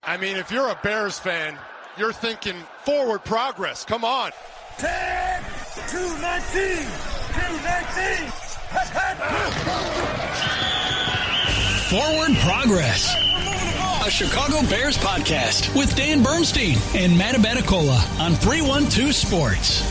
I mean, if you're a Bears fan, you're thinking forward progress. Come on. 10, 219, 219. Forward Progress, a Chicago Bears podcast with Dan Bernstein and Matt Abbatacola on 312 Sports.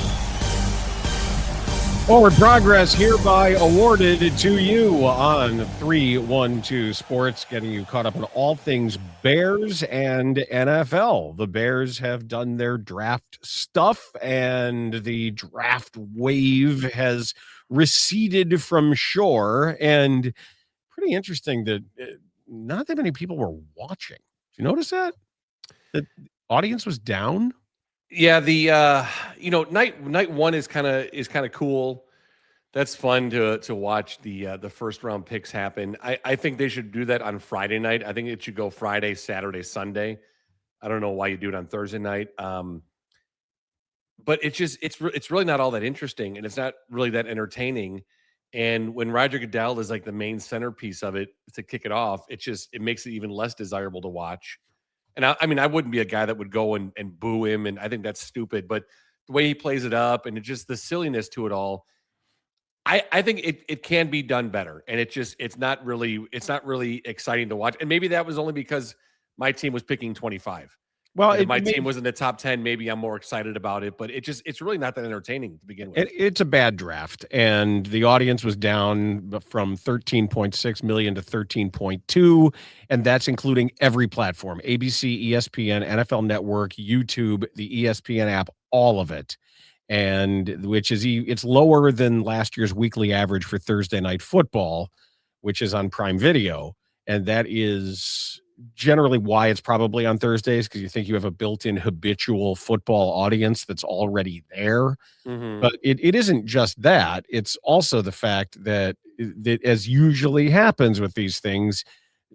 Forward Progress hereby awarded to you on 312 Sports, getting you caught up on all things Bears and NFL. The Bears have done their draft stuff, and the draft wave has receded from shore. And pretty interesting that not that many people were watching. Did you notice that? The audience was down? Yeah, the night one is kind of cool. That's fun to watch the first round picks happen. I think they should do that on Friday night. I think it should go Friday, Saturday, Sunday. I don't know why you do it on Thursday night. But it's really not all that interesting, and it's not really that entertaining. And when Roger Goodell is like the main centerpiece of it to kick it off, it makes it even less desirable to watch. And I mean, I wouldn't be a guy that would go and boo him, and I think that's stupid. But the way he plays it up and just the silliness to it all, I think it can be done better. And it's not really exciting to watch. And maybe that was only because my team was picking 25. Well, if my team was in the top 10, maybe I'm more excited about it. But it's really not that entertaining to begin with. It's a bad draft, and the audience was down from 13.6 million to 13.2, and that's including every platform: ABC, ESPN, NFL Network, YouTube, the ESPN app, all of it. And it's lower than last year's weekly average for Thursday Night Football, which is on Prime Video, and that is generally why it's probably on Thursdays, because you think you have a built-in habitual football audience that's already there. Mm-hmm. But it isn't just that. It's also the fact that as usually happens with these things,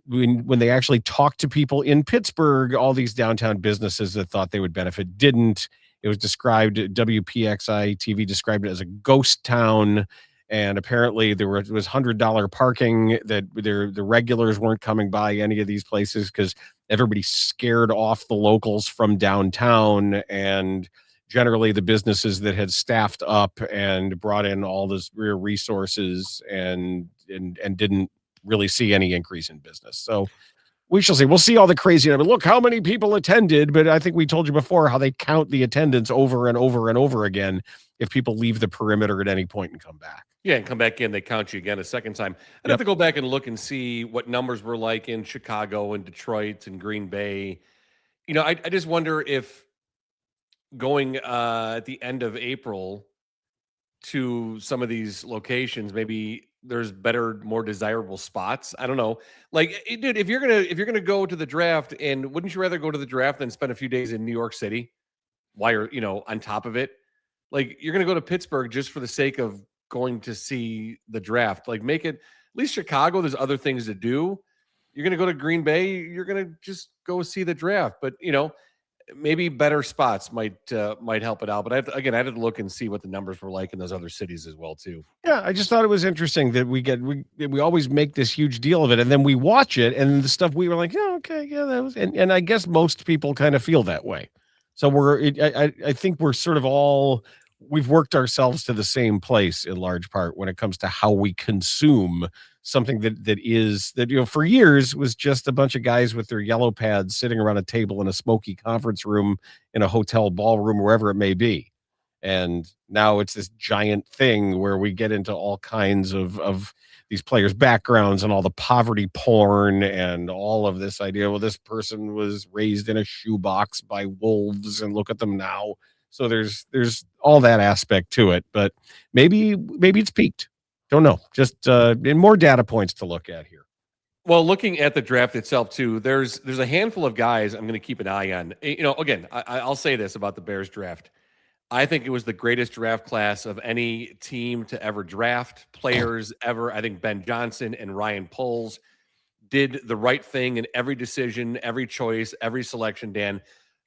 when they actually talk to people in Pittsburgh, all these downtown businesses that thought they would benefit didn't. It was described, WPXI TV described it as a ghost town. And apparently there was $100 parking that the regulars weren't coming by any of these places because everybody scared off the locals from downtown, and generally the businesses that had staffed up and brought in all this real resources and didn't really see any increase in business. So we shall see. We'll see all the crazy. I mean, look how many people attended, but I think we told you before how they count the attendance over and over and over again if people leave the perimeter at any point and come back. Yeah, and come back in, they count you again a second time. I'd have to go back and look and see what numbers were like in Chicago and Detroit and Green Bay. I just wonder if going at the end of April to some of these locations, maybe there's better, more desirable spots. I don't know. Like, dude, if you're gonna go to the draft, and wouldn't you rather go to the draft than spend a few days in New York City while you're, on top of it? Like, you're gonna go to Pittsburgh just for the sake of going to see the draft. Like, make it, at least Chicago, there's other things to do. You're gonna go to Green Bay, you're gonna just go see the draft. But maybe better spots might help it out. But I had to look and see what the numbers were like in those other cities as well too. Yeah, I just thought it was interesting that we always make this huge deal of it, and then we watch it, and the stuff we were like, yeah, okay, yeah, that was, and I guess most people kind of feel that way. So I think we're sort of we've worked ourselves to the same place in large part when it comes to how we consume something that for years was just a bunch of guys with their yellow pads sitting around a table in a smoky conference room in a hotel ballroom, wherever it may be. And now it's this giant thing where we get into all kinds of these players' backgrounds and all the poverty porn and all of this idea. Well, this person was raised in a shoebox by wolves, and look at them now. So there's all that aspect to it, but maybe it's peaked. Don't know. Just more data points to look at here. Well, looking at the draft itself too, there's a handful of guys I'm going to keep an eye on. Again, I'll say this about the Bears draft. I think it was the greatest draft class of any team to ever draft players ever. I think Ben Johnson and Ryan Poles did the right thing in every decision, every choice, every selection, Dan.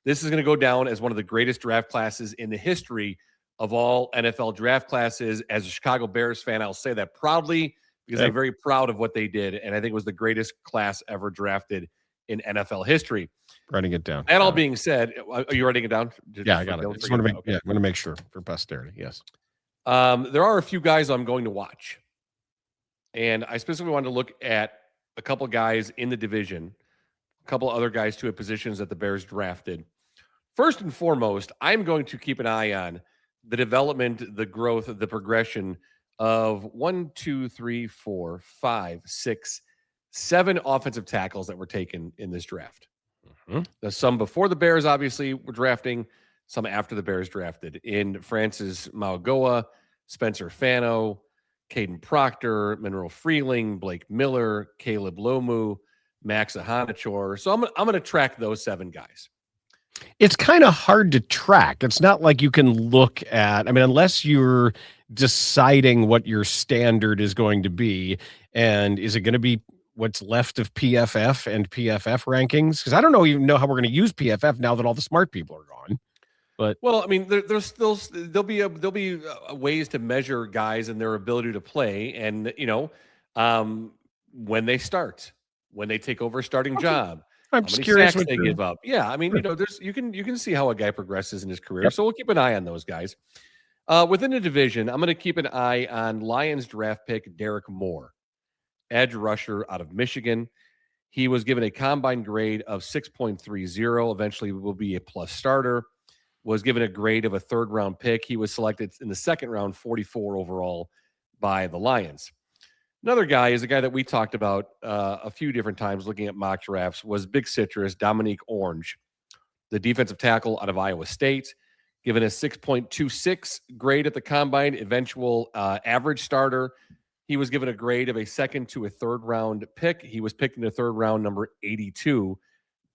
This is going to go down as one of the greatest draft classes in the history of all NFL draft classes. As a Chicago Bears fan, I'll say that proudly because I'm very proud of what they did. And I think it was the greatest class ever drafted in NFL history. Writing it down. That all being said, are you writing it down? Yeah, I got it. Just want to make, want to make sure for posterity. Yes. There are a few guys I'm going to watch. And I specifically wanted to look at a couple guys in the division, a couple other guys too at positions that the Bears drafted. First and foremost, I'm going to keep an eye on the development, the growth, the progression of 7 offensive tackles that were taken in this draft. There's some before the Bears obviously were drafting, some after the Bears drafted. In Francis Mauigoa, Spencer Fano, Caden Proctor, Monroe Freeling, Blake Miller, Caleb Lomu, Max Ahanachor. So I'm going to track those 7 guys. It's kind of hard to track. It's not like you can look at, I mean, unless you're deciding what your standard is going to be, and is it going to be what's left of PFF and PFF rankings? Because I don't even know how we're going to use PFF now that all the smart people are gone. But well, I mean, there'll be ways to measure guys and their ability to play, and when they start, when they take over a starting job. I'm just curious what they give up. Yeah, I mean, you can see how a guy progresses in his career. Yep. So we'll keep an eye on those guys. Within the division, I'm going to keep an eye on Lions draft pick Derek Moore, edge rusher out of Michigan. He was given a combine grade of 6.30. Eventually will be a plus starter. Was given a grade of a 3rd round pick. He was selected in the 2nd round, 44 overall by the Lions. Another guy is a guy that we talked about a few different times looking at mock drafts was Big Citrus, Dominique Orange, the defensive tackle out of Iowa State, given a 6.26 grade at the combine, eventual average starter. He was given a grade of a 2nd to a 3rd round pick. He was picked in the 3rd round, number 82,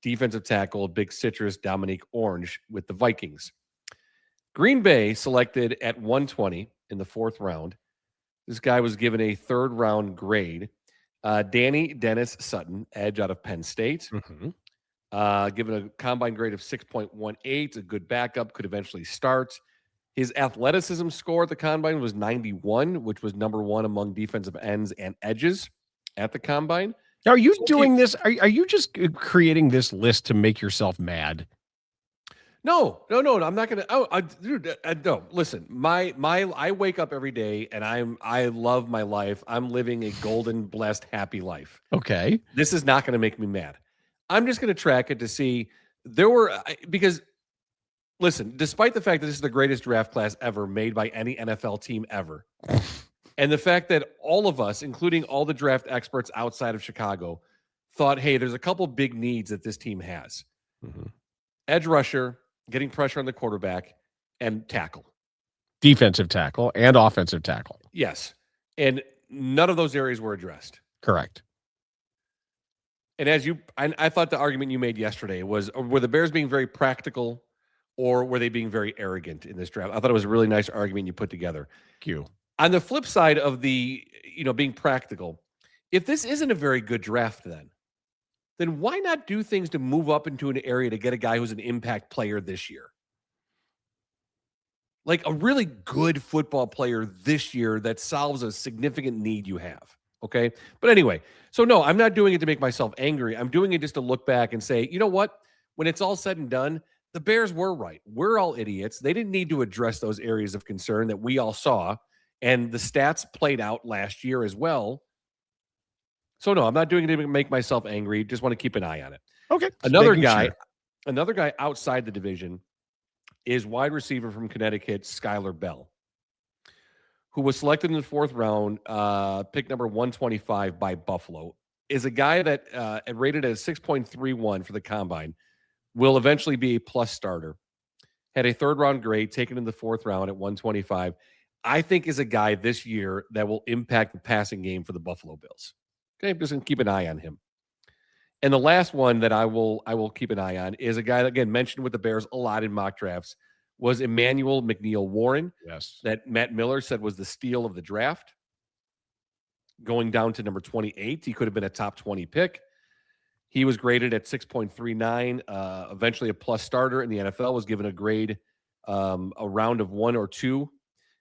defensive tackle, Big Citrus, Dominique Orange with the Vikings. Green Bay selected at 120 in the 4th round. This guy was given a 3rd round grade. Danny Dennis Sutton, edge out of Penn State. Given a combine grade of 6.18, a good backup, could eventually start. His athleticism score at the combine was 91, which was number 1 among defensive ends and edges at the combine. Now, are you doing this? Are you just creating this list to make yourself mad? No, I'm not gonna. No. Listen, I wake up every day and I love my life. I'm living a golden, blessed, happy life. Okay, this is not going to make me mad. I'm just going to track it to see because listen, despite the fact that this is the greatest draft class ever made by any NFL team ever, and the fact that all of us, including all the draft experts outside of Chicago, thought, hey, there's a couple big needs that this team has: edge rusher, getting pressure on the quarterback, and tackle. Defensive tackle and offensive tackle. Yes. And none of those areas were addressed. Correct. And I thought the argument you made yesterday was, were the Bears being very practical or were they being very arrogant in this draft? I thought it was a really nice argument you put together. Thank you. On the flip side of the, being practical, if this isn't a very good draft then why not do things to move up into an area to get a guy who's an impact player this year? Like a really good football player this year that solves a significant need you have, okay? But anyway, so no, I'm not doing it to make myself angry. I'm doing it just to look back and say, you know what? When it's all said and done, the Bears were right. We're all idiots. They didn't need to address those areas of concern that we all saw, and the stats played out last year as well. So no, I'm not doing it to make myself angry. Just want to keep an eye on it. Okay. Another guy outside the division is wide receiver from Connecticut, Skylar Bell, who was selected in the 4th round, pick number 125 by Buffalo, is a guy that rated at 6.31 for the combine, will eventually be a plus starter. Had a 3rd round grade, taken in the 4th round at 125. I think is a guy this year that will impact the passing game for the Buffalo Bills. Okay, just gonna keep an eye on him. And the last one that I will keep an eye on is a guy that, again, mentioned with the Bears a lot in mock drafts, was Emmanuel McNeil Warren. Yes. That Matt Miller said was the steal of the draft. Going down to number 28. He could have been a top 20 pick. He was graded at 6.39, eventually a plus starter in the NFL, was given a grade, a round of 1 or 2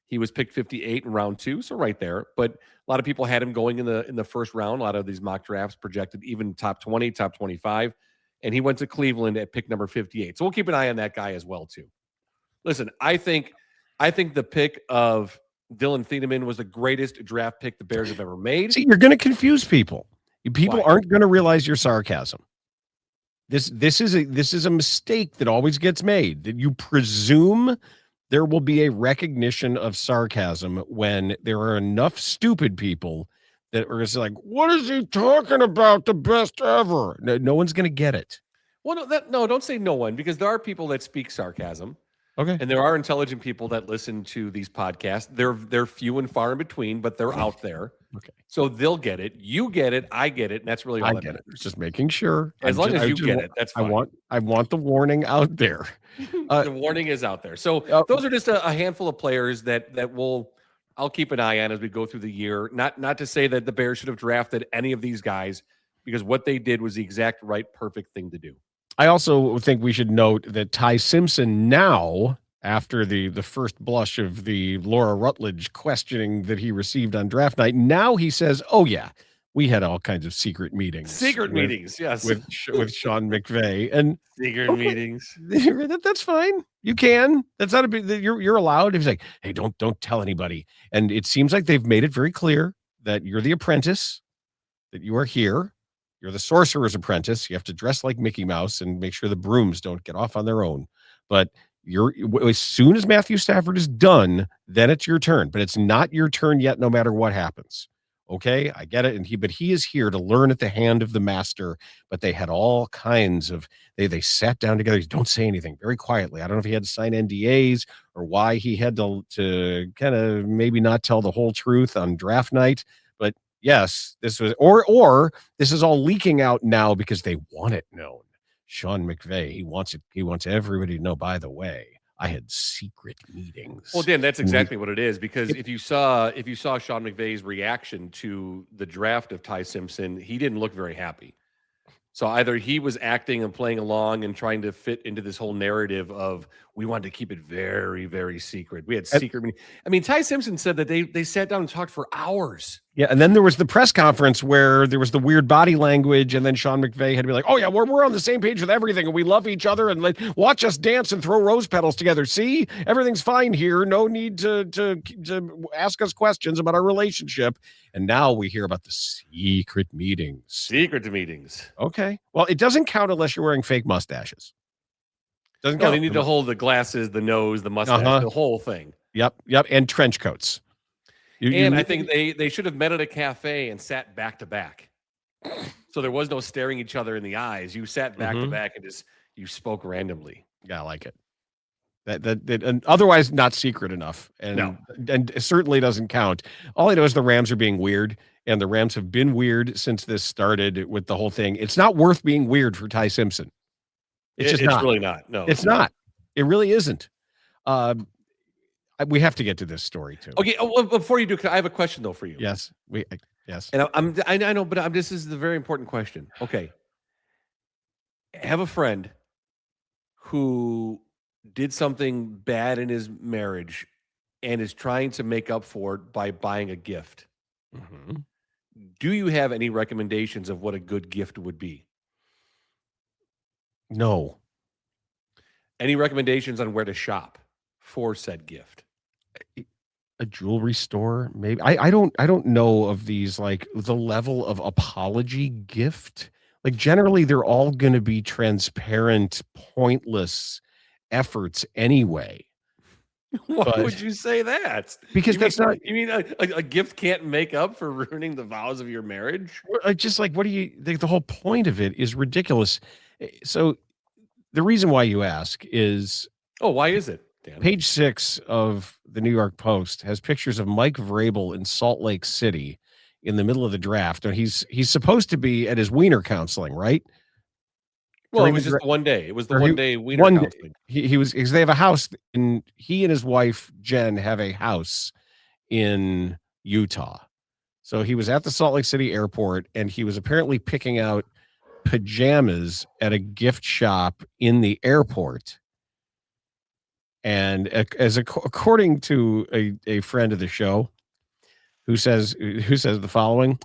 He was picked 58 in round 2, so right there. But a lot of people had him going in the first round. A lot of these mock drafts projected even top 20, top 25, and he went to Cleveland at pick number 58. So we'll keep an eye on that guy as well too. Listen, I think the pick of Dylan Thieneman was the greatest draft pick the Bears have ever made. See, you're going to confuse people. People Why? aren't going to realize your sarcasm. This is a mistake that always gets made, that you presume there will be a recognition of sarcasm when there are enough stupid people that are just like, what is he talking about? The best ever. No one's going to get it. Well, no, don't say no one, because there are people that speak sarcasm. Okay. And there are intelligent people that listen to these podcasts. They're few and far in between, but they're out there. Okay. So they'll get it. You get it. I get it. And that's really all that matters. Just making sure. As long as you get it, that's fine. I want the warning out there. The warning is out there. So those are just a handful of players that I'll keep an eye on as we go through the year. Not to say that the Bears should have drafted any of these guys, because what they did was the exact right, perfect thing to do. I also think we should note that Ty Simpson now, after the first blush of the Laura Rutledge questioning that he received on draft night, now he says, oh, yeah, we had all kinds of secret meetings. Meetings, yes. With Sean McVay. And secret meetings. That's fine. You can. That's not a big, you're allowed. He's like, hey, don't tell anybody. And it seems like they've made it very clear that you're the apprentice, that you are here. You're the sorcerer's apprentice. You have to dress like Mickey Mouse and make sure the brooms don't get off on their own. But as soon as Matthew Stafford is done, then it's your turn. But it's not your turn yet, no matter what happens. Okay, I get it. But he is here to learn at the hand of the master. But they had all kinds of, they sat down together. Don't say anything, very quietly. I don't know if he had to sign NDAs or why he had to kind of maybe not tell the whole truth on draft night. But yes, this was, or this is all leaking out now because they want it known. Sean McVay, he wants everybody to know, by the way, I had secret meetings. Well, Dan, that's exactly what it is, because if you saw Sean McVay's reaction to the draft of Ty Simpson, he didn't look very happy. So either he was acting and playing along and trying to fit into this whole narrative of, we wanted to keep it very, very secret. We had secret meetings. I mean, Ty Simpson said that they sat down and talked for hours. Yeah, and then there was the press conference where there was the weird body language, and then Sean McVay had to be like, oh, yeah, we're on the same page with everything, and we love each other, and watch us dance and throw rose petals together. See, everything's fine here. No need to ask us questions about our relationship. And now we hear about the secret meetings. Secret meetings. Okay. Well, it doesn't count unless you're wearing fake mustaches. Doesn't count. They need to hold the glasses, the nose, the mustache, the whole thing. Yep, and trench coats. I think they should have met at a cafe and sat back to back. So there was no staring each other in the eyes. You sat back to back and you spoke randomly. Yeah, I like it. That and otherwise not secret enough, and it certainly doesn't count. All I know is the Rams are being weird, and the Rams have been weird since this started with the whole thing. It's not worth being weird for Ty Simpson. It's really not. No, it's not. It really isn't. We have to get to this story too. Okay. Before you do, I have a question though for you. Yes. Yes. And I know, but this is the very important question. Okay. I have a friend who did something bad in his marriage and is trying to make up for it by buying a gift. Mm-hmm. Do you have any recommendations of what a good gift would be? No. Any recommendations on where to shop for said gift? A jewelry store, maybe. I don't know of these, like the level of apology gift. Like generally they're all going to be transparent, pointless efforts anyway. Why would you say that? Because you mean a gift can't make up for ruining the vows of your marriage? Just like, what do you think? The whole point of it is ridiculous. So the reason why you ask is, why is it, Dan? Page 6 of the New York Post has pictures of Mike Vrabel in Salt Lake City in the middle of the draft. And he's supposed to be at his wiener counseling, right? Well, it was just one day. It was the one-day wiener counseling. He was, because they have a house, and he and his wife, Jen, have a house in Utah. So he was at the Salt Lake City airport, and he was apparently picking out pajamas at a gift shop in the airport. And according to a friend of the show who says the following,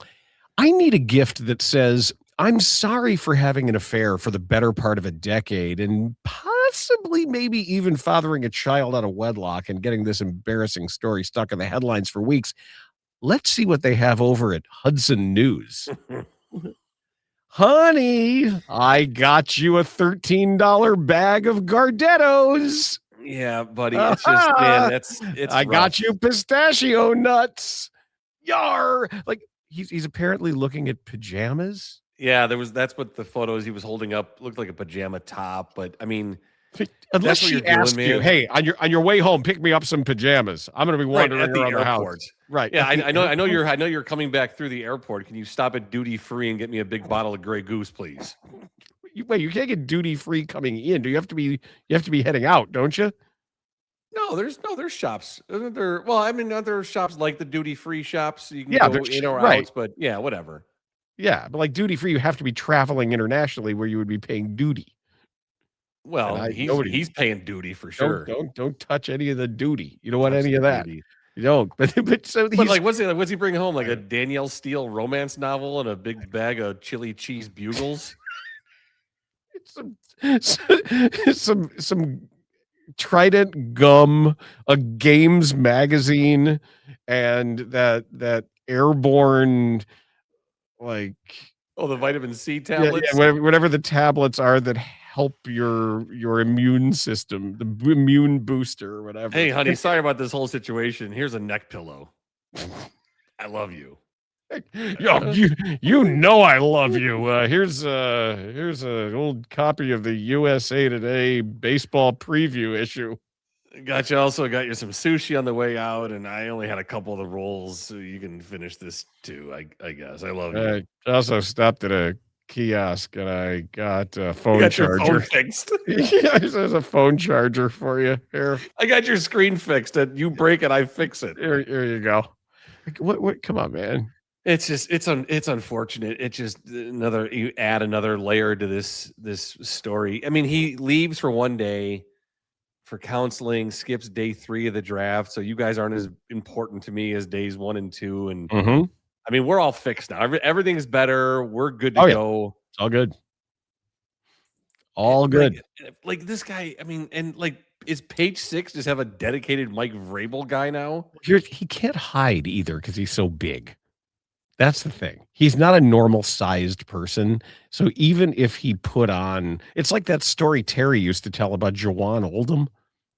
I need a gift that says, I'm sorry for having an affair for the better part of a decade and possibly maybe even fathering a child out of wedlock and getting this embarrassing story stuck in the headlines for weeks. Let's see what they have over at Hudson News. Honey, I got you a $13 bag of Gardettos. Yeah, buddy. It's just, man, it's I rough. got you pistachio nuts. Yar. Like he's apparently looking at pajamas. Yeah, that's what the photos he was holding up looked like, a pajama top. But I mean, unless what she you're doing, asked you, man. hey, on your way home, pick me up some pajamas. I'm going to be wandering at the around the airport. house. Right. Yeah, I know you're coming back through the airport. Can you stop at duty free and get me a big bottle of Grey Goose, please? Wait, you can't get duty free coming in. Do you have to be heading out, don't you? No, there's shops. There are shops like the duty free shops. You can Yeah, go in or right. out, but yeah, whatever. Yeah, but like duty free, you have to be traveling internationally where you would be paying duty. Well, he's paying duty for sure. Don't touch any of the duty. You don't want any of that. You don't. But so but like, what's he bringing home? Like a Danielle Steele romance novel and a big bag of chili cheese bugles. some Trident gum, a games magazine, and that airborne, like, the vitamin C tablets. Yeah, whatever the tablets are that help your immune system, the immune booster or whatever. Hey, honey, sorry about this whole situation. Here's a neck pillow. I love you. Yo, you know I love you. Here's an old copy of the USA Today baseball preview issue. Also got you some sushi on the way out, and I only had a couple of the rolls, so you can finish this too. I guess. I love you. I also stopped at a kiosk and I got a phone charger. Your phone fixed. Yeah, there's a phone charger for you here. I got your screen fixed. And you break it, I fix it. Here you go. What? Come on, man. It's just it's unfortunate. It's just you add another layer to this story. I mean, he leaves for one day for counseling, skips day 3 of the draft. So you guys aren't as important to me as days 1 and 2. And I mean, we're all fixed now. Everything's better. We're good to go. It's all good. All good. Like this guy, I mean, and like, is Page 6 just have a dedicated Mike Vrabel guy now? He can't hide either because he's so big. That's the thing. He's not a normal sized person. So even if he put on, it's like that story Terry used to tell about Jawan Oldham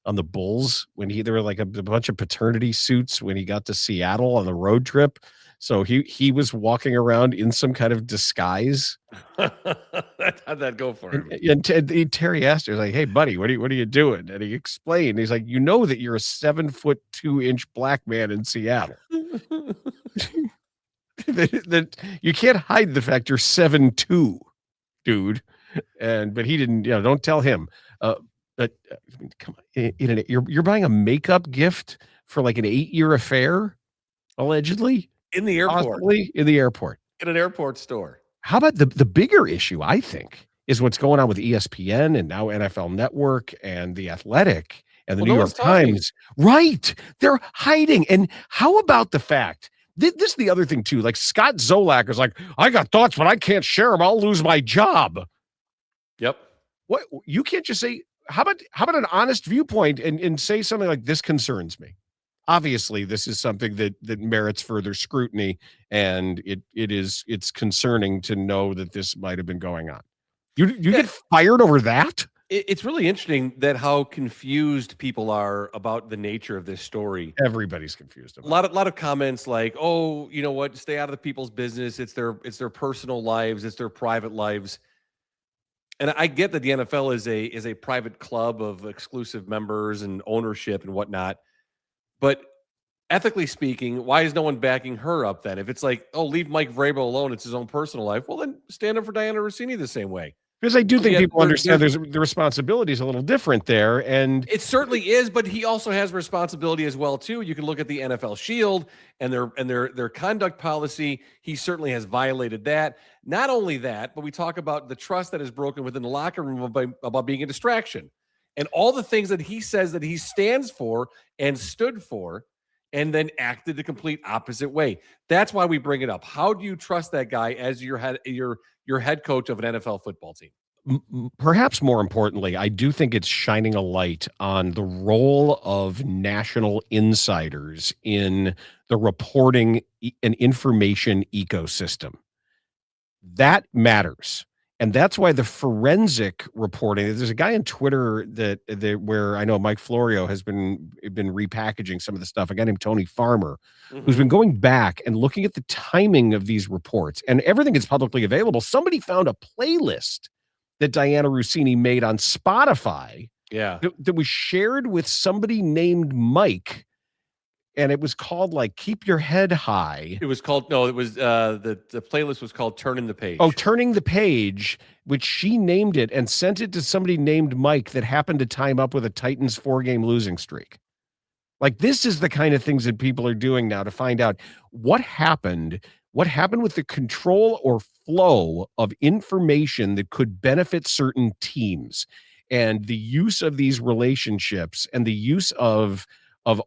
on the Bulls when there were like a bunch of paternity suits when he got to Seattle on the road trip. So he was walking around in some kind of disguise. How'd that go for him? And Terry asked her, like, "Hey, buddy, what are you doing?" And he explained. He's like, "You know that you're a 7'2" black man in Seattle." that you can't hide the fact you're 7'2", dude. But he didn't. Don't tell him. But come on, you're buying a makeup gift for like an 8-year affair, allegedly. In the airport. Possibly in the airport. In an airport store. How about the bigger issue, I think, is what's going on with ESPN and now NFL Network and The Athletic and the New York Times. Right. They're hiding. And how about the fact, this is the other thing too, like Scott Zolak is like, I got thoughts, but I can't share them. I'll lose my job. Yep. What? You can't just say, how about an honest viewpoint and say something like, this concerns me. Obviously, this is something that merits further scrutiny, and it's concerning to know that this might have been going on. You get fired over that? It's really interesting that how confused people are about the nature of this story. Everybody's confused about it. A lot of comments like, "Oh, you know what? Stay out of the people's business. It's their personal lives. It's their private lives." And I get that the NFL is a private club of exclusive members and ownership and whatnot. But ethically speaking, why is no one backing her up then? If it's like, oh, leave Mike Vrabel alone, it's his own personal life. Well, then stand up for Diana Rossini the same way. Because I do think people understand the responsibility is a little different there. And it certainly is, but he also has responsibility as well, too. You can look at the NFL Shield and their conduct policy. He certainly has violated that. Not only that, but we talk about the trust that is broken within the locker room about being a distraction. and all the things that he says that he stands for and stood for, and then acted the complete opposite way. That's why we bring it up. How do you trust that guy as your head coach of an NFL football team? Perhaps more importantly, I do think it's shining a light on the role of national insiders in the reporting and information ecosystem. That matters. And that's why the forensic reporting, there's a guy on Twitter that where I know Mike Florio has been repackaging some of the stuff. A guy named Tony Farmer, who's been going back and looking at the timing of these reports, and everything is publicly available. Somebody found a playlist that Diana Rossini made on Spotify. Yeah. That was shared with somebody named Mike. And it was called like Keep Your Head High. It was called, no, it was the playlist was called Turning the Page. Oh, Turning the Page, which she named it and sent it to somebody named Mike that happened to time up with a Titans 4-game losing streak. Like, this is the kind of things that people are doing now to find out what happened with the control or flow of information that could benefit certain teams, and the use of these relationships and the use of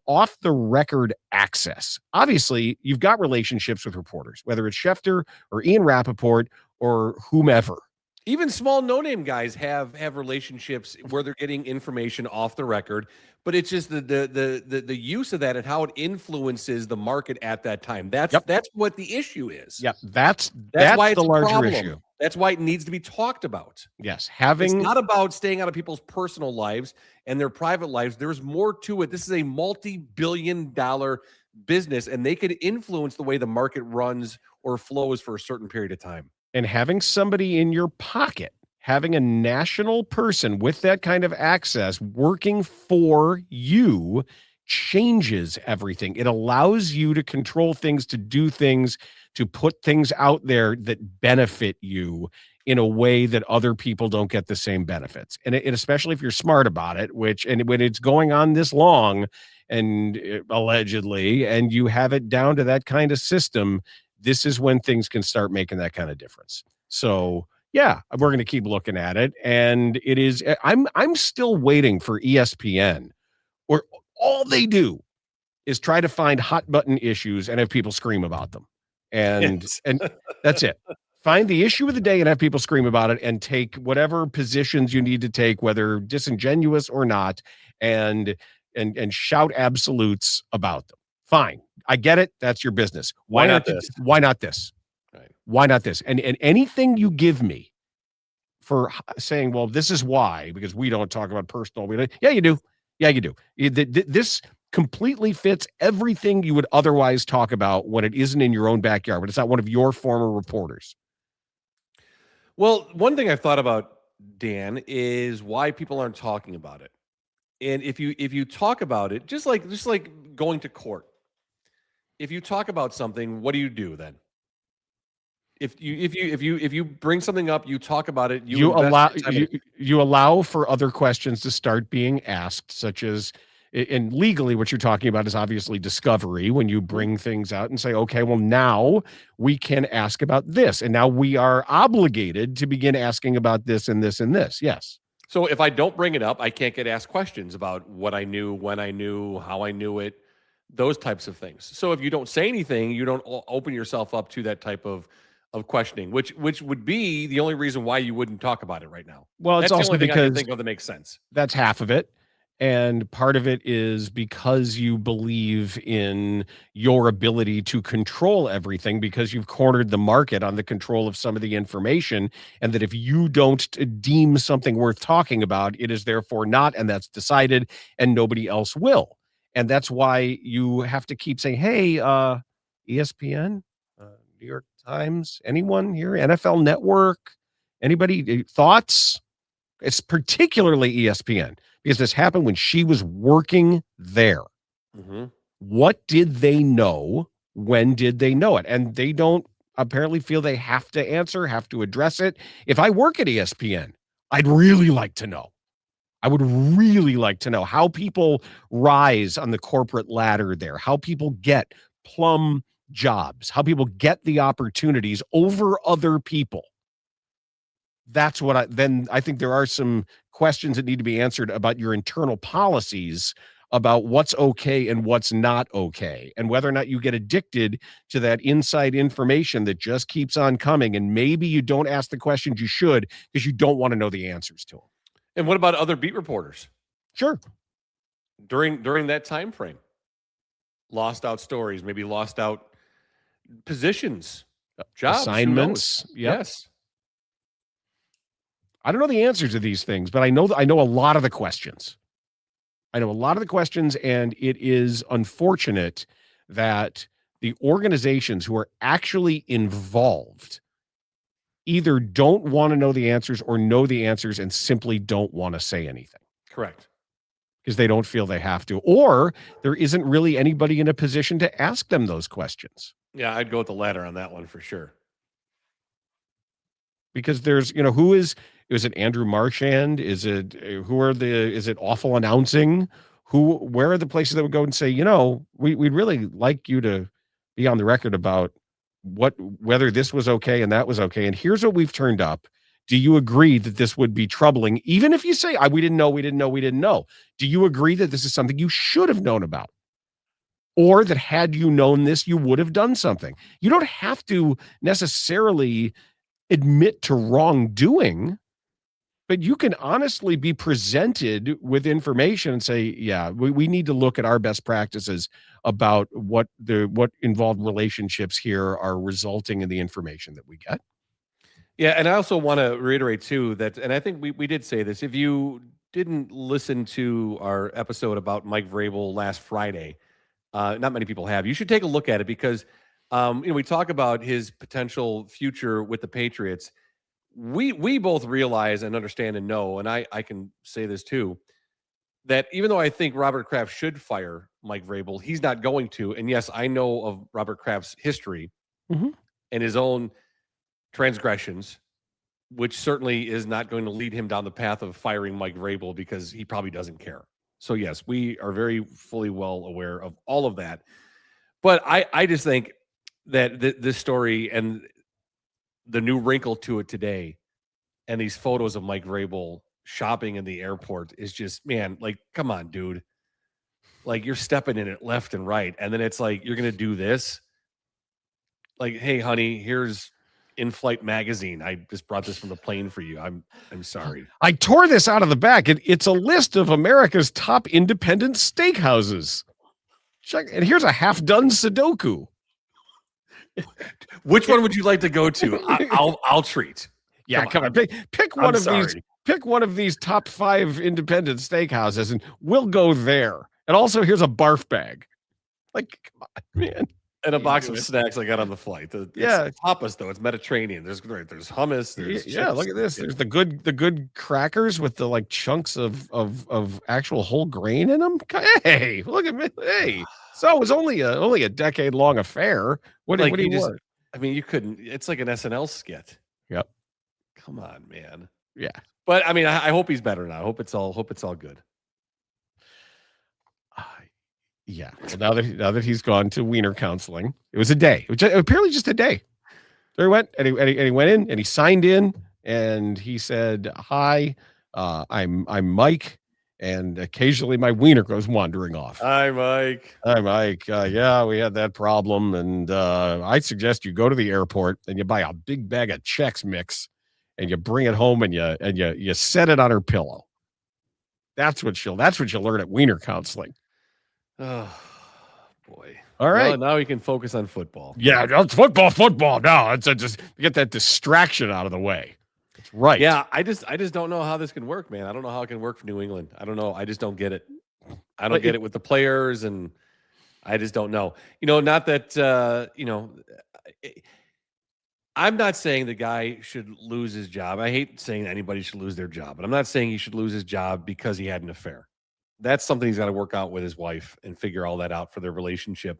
off the record access. Obviously, you've got relationships with reporters, whether it's Schefter or Ian Rappaport or whomever. Even small no-name guys have relationships where they're getting information off the record, but it's just the use of that and how it influences the market at that time. That's what the issue is. Yeah, that's why it's the larger problem. issue. That's why it needs to be talked about. Yes, it's not about staying out of people's personal lives and their private lives. There's more to it. This is a multi-billion-dollar business, and they could influence the way the market runs or flows for a certain period of time. And having somebody in your pocket, having a national person with that kind of access working for you changes everything. It allows you to control things, to do things, to put things out there that benefit you in a way that other people don't get the same benefits. And especially if you're smart about it, and when it's going on this long and allegedly, and you have it down to that kind of system, this is when things can start making that kind of difference. So yeah, we're going to keep looking at it. And it is, I'm still waiting for ESPN, or all they do is try to find hot button issues and have people scream about them. And that's it. Find the issue of the day and have people scream about it, and take whatever positions you need to take, whether disingenuous or not, and shout absolutes about them. Fine. I get it. That's your business. Why not this? Why not this? Right. Why not this? And anything you give me for saying, well, this is why, because we don't talk about personal. Yeah, you do. Yeah, you do. This completely fits everything you would otherwise talk about when it isn't in your own backyard, but it's not one of your former reporters. Well, one thing I've thought about, Dan, is why people aren't talking about it. And if you talk about it, just like going to court, if you talk about something, what do you do then? If you bring something up, you talk about it. You allow for other questions to start being asked, such as, and legally, what you're talking about is obviously discovery. When you bring things out and say, okay, well, now we can ask about this, and now we are obligated to begin asking about this and this and this. Yes. So if I don't bring it up, I can't get asked questions about what I knew, when I knew, how I knew it, those types of things. So if you don't say anything, you don't open yourself up to that type of questioning, which would be the only reason why you wouldn't talk about it right now. Well, it's that's also the only thing I can because think of that makes sense. That's half of it. And part of it is because you believe in your ability to control everything, because you've cornered the market on the control of some of the information, and that if you don't deem something worth talking about, it is therefore not, and that's decided, and nobody else will. And that's why you have to keep saying, hey, ESPN, New York Times, anyone here, NFL Network, anybody, thoughts? It's particularly ESPN, because this happened when she was working there. Mm-hmm. What did they know? When did they know it? And they don't apparently feel they have to answer, have to address it. If I work at ESPN, I'd really like to know. I would really like to know how people rise on the corporate ladder there, how people get plum jobs, how people get the opportunities over other people. that's what I think there are some questions that need to be answered about your internal policies about what's okay and what's not okay, and whether or not you get addicted to that inside information that just keeps on coming. And maybe you don't ask the questions you should because you don't want to know the answers to them. And what about other beat reporters? Sure. During that time frame, lost out stories, maybe lost out positions, jobs, assignments. Yep. Yes. I don't know the answers to these things, but I know a lot of the questions. I know a lot of the questions, and it is unfortunate that the organizations who are actually involved either don't want to know the answers or know the answers and simply don't want to say anything. Correct. Because they don't feel they have to, or there isn't really anybody in a position to ask them those questions. Yeah, I'd go with the latter on that one for sure. Because there's, is it Andrew Marchand? Is it Awful Announcing? Where are the places that would go and say, we'd really like you to be on the record about whether this was okay and that was okay. And here's what we've turned up. Do you agree that this would be troubling? Even if you say, we didn't know. Do you agree that this is something you should have known about? Or that had you known this, you would have done something? You don't have to necessarily admit to wrongdoing, but you can honestly be presented with information and say, yeah, we need to look at our best practices about what involved relationships here are resulting in the information that we get. Yeah, and I also want to reiterate too that, and I think we did say this, if you didn't listen to our episode about Mike Vrabel last Friday, not many people have. You should take a look at it because, we talk about his potential future with the Patriots. We both realize and understand and know, and I can say this too, that even though I think Robert Kraft should fire Mike Vrabel, he's not going to. And yes, I know of Robert Kraft's history and his own transgressions, which certainly is not going to lead him down the path of firing Mike Vrabel because he probably doesn't care. So yes, we are very fully well aware of all of that. But I just think that this story and the new wrinkle to it today and these photos of Mike Vrabel shopping in the airport is just, man, like, come on, dude. Like, you're stepping in it left and right. And then it's like, you're going to do this. Like, hey, honey, here's In-Flight magazine. I just brought this from the plane for you. I'm sorry. I tore this out of the back. It's a list of America's top independent steakhouses. Check, and here's a half-done Sudoku. Which one would you like to go to? I'll treat. Yeah, come on. Pick one of these. Pick one of these top 5 independent steakhouses, and we'll go there. And also, here's a barf bag. Like, come on, man. And a box of snacks I got on the flight. It's tapas though. It's Mediterranean. There's hummus. There's chips. Look at this. There's the good crackers with the like chunks of actual whole grain in them. Hey, look at me. Hey, so it was only a decade-long affair. What do you want? I mean, you couldn't. It's like an SNL skit. Yep. Come on, man. Yeah. But I mean, I hope he's better now. I hope it's all good. Yeah. Well, now that he's gone to Wiener counseling, it was a day. It was apparently just a day. So he went and he went in and he signed in and he said, "Hi, I'm Mike, and occasionally my wiener goes wandering off." Hi, Mike. Hi, Mike. Yeah, we had that problem, and I suggest you go to the airport and you buy a big bag of Chex Mix, and you bring it home and you set it on her pillow. That's what you'll learn at Wiener counseling. Oh boy! All right, well, now we can focus on football. Yeah, it's football. Now it's just get that distraction out of the way. That's right. Yeah, I just don't know how this can work, man. I don't know how it can work for New England. I don't know. I just don't get it. I don't get it with the players, and I just don't know. Not that I'm not saying the guy should lose his job. I hate saying anybody should lose their job, but I'm not saying he should lose his job because he had an affair. That's something he's got to work out with his wife and figure all that out for their relationship.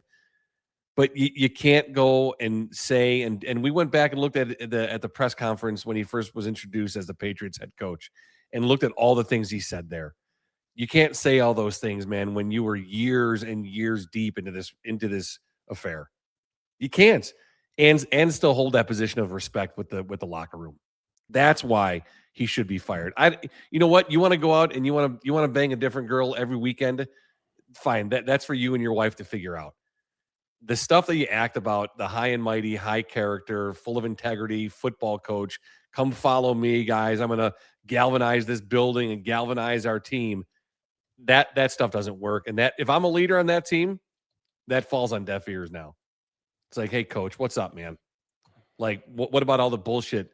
But you can't go and say, and we went back and looked at the press conference when he first was introduced as the Patriots head coach and looked at all the things he said there. You can't say all those things, man, when you were years and years deep into this affair. You can't. And still hold that position of respect with the locker room. That's why he should be fired. You know what? You want to go out and you want to bang a different girl every weekend? Fine. That's for you and your wife to figure out. The stuff that you act about, the high and mighty, high character, full of integrity, football coach, come follow me, guys. I'm going to galvanize this building and galvanize our team. That stuff doesn't work. And that if I'm a leader on that team, that falls on deaf ears now. It's like, hey, coach, what's up, man? Like, what about all the bullshit?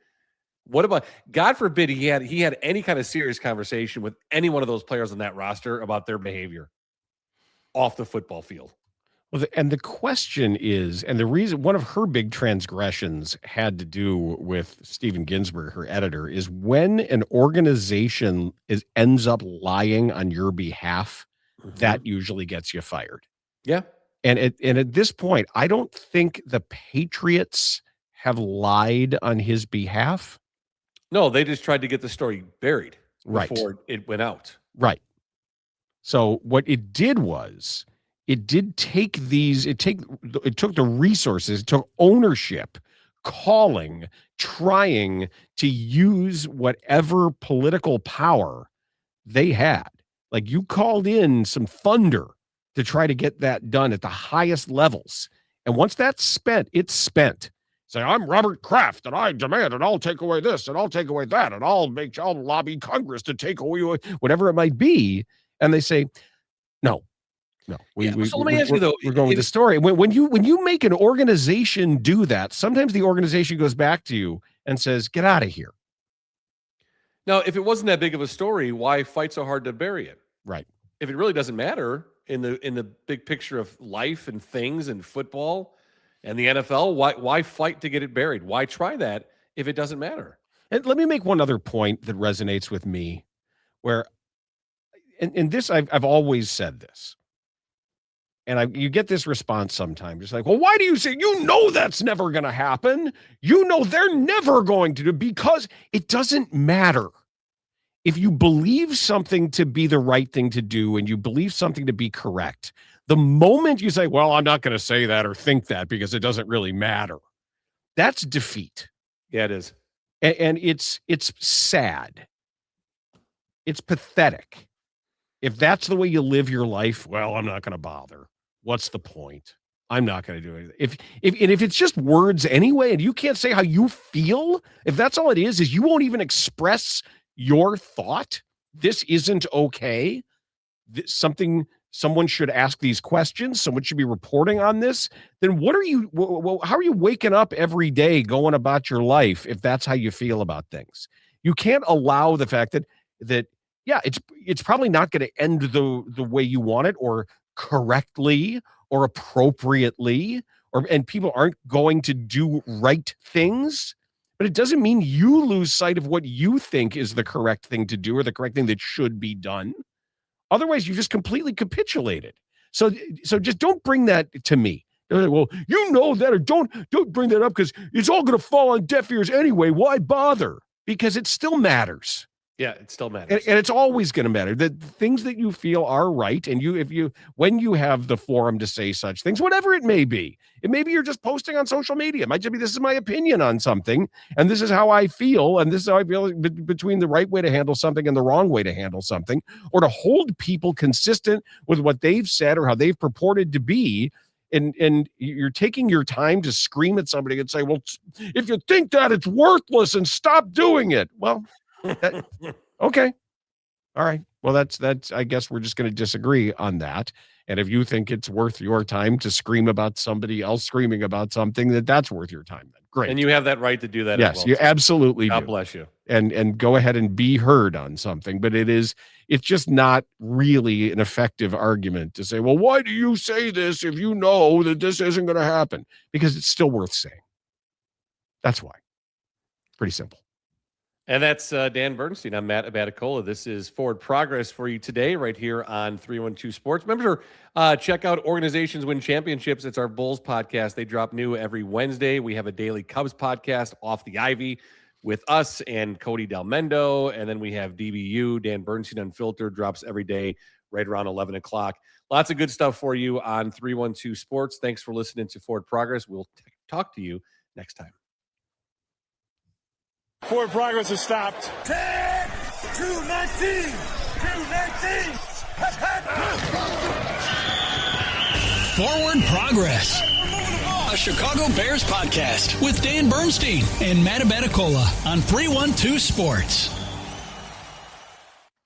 What about, God forbid, he had any kind of serious conversation with any one of those players on that roster about their behavior off the football field. Well, and the question is, and the reason, one of her big transgressions had to do with Steven Ginsburg, her editor, is when an organization ends up lying on your behalf, that usually gets you fired. Yeah. And at this point, I don't think the Patriots have lied on his behalf. No, they just tried to get the story buried before it went out. Right. So what it did was it took the resources, it took ownership, calling, trying to use whatever political power they had. Like, you called in some thunder to try to get that done at the highest levels. And once that's spent, it's spent. Say, I'm Robert Kraft, and I demand, and I'll take away this, and I'll take away that, and I'll lobby Congress to take away whatever it might be. And they say, no. So let me ask you though, we're going with the story. When you make an organization do that, sometimes the organization goes back to you and says, get out of here. Now, if it wasn't that big of a story, why fight so hard to bury it? Right. If it really doesn't matter in the big picture of life and things and football and the NFL, why fight to get it buried? Why try that if it doesn't matter? And let me make one other point that resonates with me, where, and this, I've always said this, and you get this response sometimes. It's like, well, why do you say, that's never going to happen? They're never going to do, because it doesn't matter. If you believe something to be the right thing to do and you believe something to be correct, the moment you say, well, I'm not going to say that or think that because it doesn't really matter, that's defeat. Yeah, it is. And it's sad. It's pathetic. If that's the way you live your life, well, I'm not going to bother. What's the point? I'm not going to do anything. If it's just words anyway, and you can't say how you feel, if that's all it is you won't even express your thought, this isn't okay. Someone should ask these questions. Someone should be reporting on this. Then how are you waking up every day going about your life if that's how you feel about things? You can't allow the fact that it's probably not going to end the way you want it, or correctly, or appropriately, and people aren't going to do right things. But it doesn't mean you lose sight of what you think is the correct thing to do, or the correct thing that should be done. Otherwise, you just completely capitulated. So just don't bring that to me. Well, that, or don't bring that up because it's all going to fall on deaf ears anyway. Why bother? Because it still matters. Yeah, it still matters. And it's always going to matter. The things that you feel are right, and when you have the forum to say such things, whatever it may be you're just posting on social media. It might just be, this is my opinion on something, and this is how I feel, and this is how I feel between the right way to handle something and the wrong way to handle something, or to hold people consistent with what they've said or how they've purported to be. And you're taking your time to scream at somebody and say, well, if you think that, it's worthless and stop doing it. Well, okay. All right. Well, that's, I guess we're just going to disagree on that. And if you think it's worth your time to scream about somebody else screaming about something, that's worth your time, then great. And you have that right to do that. Yes, as well. You absolutely God do. Bless you. And go ahead and be heard on something. But it's just not really an effective argument to say, well, why do you say this if you know that this isn't going to happen? Because it's still worth saying. That's why. Pretty simple. And that's Dan Bernstein. I'm Matt Abbatacola. This is Forward Progress for you today, right here on 312 Sports. Remember, check out Organizations Win Championships. It's our Bulls podcast. They drop new every Wednesday. We have a daily Cubs podcast, Off the Ivy, with us and Cody Delmendo. And then we have DBU, Dan Bernstein Unfiltered, drops every day right around 11 o'clock. Lots of good stuff for you on 312 Sports. Thanks for listening to Forward Progress. We'll talk to you next time. Forward progress has stopped. 10, 219, 219. Forward Progress. A Chicago Bears podcast with Dan Bernstein and Matt Abbatacola on 312 Sports.